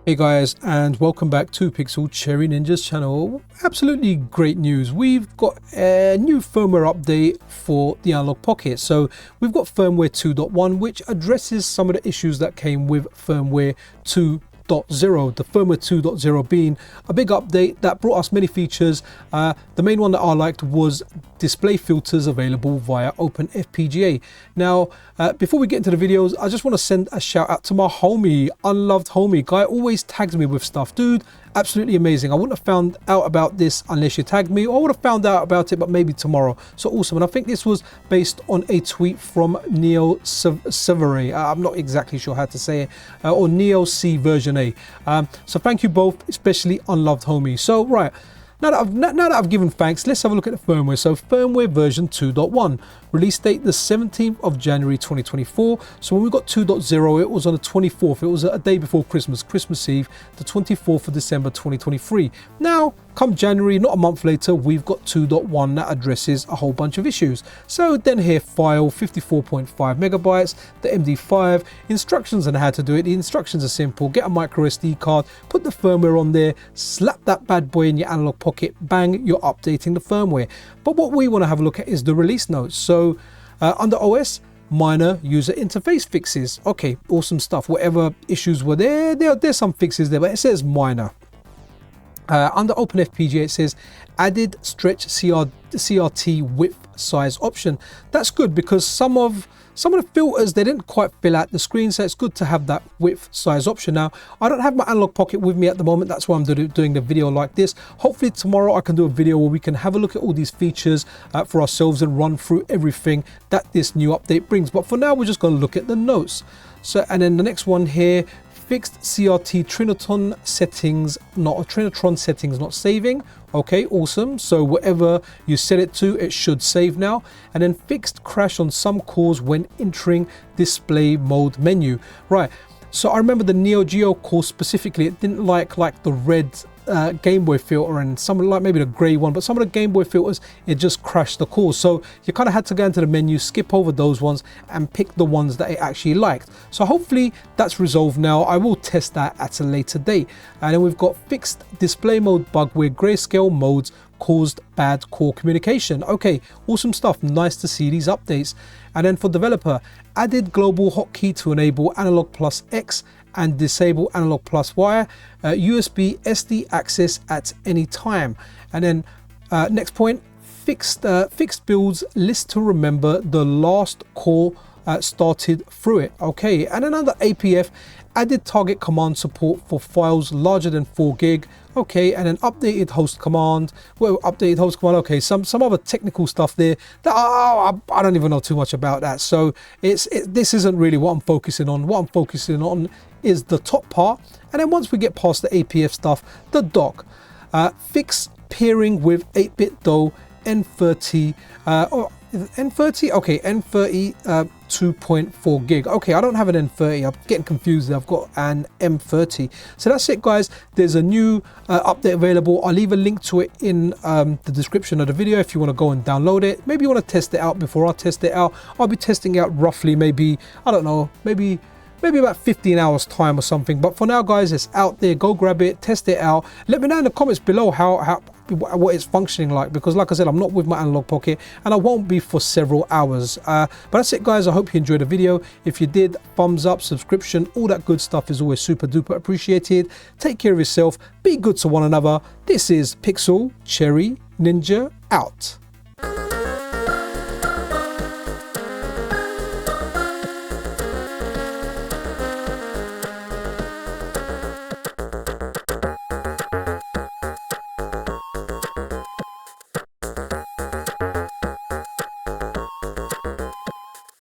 Hey guys, and welcome back to Pixel Cherry Ninja's channel. Absolutely great news. We've got a new firmware update for the Analogue Pocket. So we've got firmware 2.1, which addresses some of the issues that came with firmware 2.0. The firmware 2.0 being a big update that brought us many features. The main one that I liked was display filters available via openFPGA. Now, before we get into the videos, I just want to send a shout out to my homie, unloved homie. Guy always tags me with stuff. Dude, absolutely amazing. I wouldn't have found out about this unless you tagged me, or I would have found out about it, but maybe tomorrow. So awesome. And I think this was based on a tweet from Neo Severe. I'm not exactly sure how to say it, or Neo C version A. So thank you both, especially unloved homie. So right, now that I've given thanks, let's have a look at the firmware. So firmware version 2.1, release date the 17th of January 2024. So when we got 2.0, it was on the 24th. It was a day before Christmas Eve, the 24th of December 2023. Now, come January, not a month later, we've got 2.1 that addresses a whole bunch of issues. So then here, file 54.5 megabytes, the MD5, instructions on how to do it. The instructions are simple. Get a micro SD card, put the firmware on there, slap that bad boy in your Analogue Pocket, bang, you're updating the firmware. But what we want to have a look at is the release notes. So under OS, minor user interface fixes. Okay, awesome stuff. Whatever issues were there's some fixes there, but it says minor. Under openFPGA, it says added stretch CRT width size option. That's good because some of the filters, they didn't quite fill out the screen, so it's good to have that width size option. Now, I don't have my Analogue Pocket with me at the moment. That's why I'm doing the video like this. Hopefully tomorrow I can do a video where we can have a look at all these features for ourselves and run through everything that this new update brings. But for now, we're just going to look at the notes. So, and then the next one here, fixed CRT Trinitron settings, Trinitron settings not saving. Okay, awesome. So whatever you set it to, it should save now. And then fixed crash on some cores when entering display mode menu. Right. So I remember the Neo Geo core specifically, it didn't like the red Game Boy filter, and some like maybe the grey one, but some of the Game Boy filters, it just crashed the core. So you kind of had to go into the menu, skip over those ones and pick the ones that it actually liked. So hopefully that's resolved now. I will test that at a later date. And then we've got fixed display mode bug where grayscale modes caused bad core communication. Okay, awesome stuff. Nice to see these updates. And then for developer, added global hotkey to enable Analogue plus X and disable Analogue plus Y, USB SD access at any time. And then next point, fixed builds list to remember the last core started through it. Okay, and another APF, added target command support for files larger than 4 gig. Okay, and then updated host command. Well, updated host command. Okay, some other technical stuff there that I don't even know too much about that. So this isn't really what I'm focusing on. What I'm focusing on is the top part, and then once we get past the APF stuff, the dock. Fix pairing with 8-bit DOE N30 N30. Okay, N30 2.4 gig. Okay, I don't have an N30. I'm getting confused. I've got an M30. So that's it, guys. There's a new update available. I'll leave a link to it in the description of the video if you want to go and download it. Maybe you want to test it out before I test it out. I'll be testing it out roughly, maybe, I don't know, maybe about 15 hours time or something. But for now, guys, it's out there. Go grab it, test it out. Let me know in the comments below what it's functioning like, because like I said, I'm not with my Analogue Pocket and I won't be for several hours. But that's it, guys. I hope you enjoyed the video. If you did, thumbs up, subscription, all that good stuff is always super duper appreciated. Take care of yourself, be good to one another. This is Pixel Cherry Ninja out.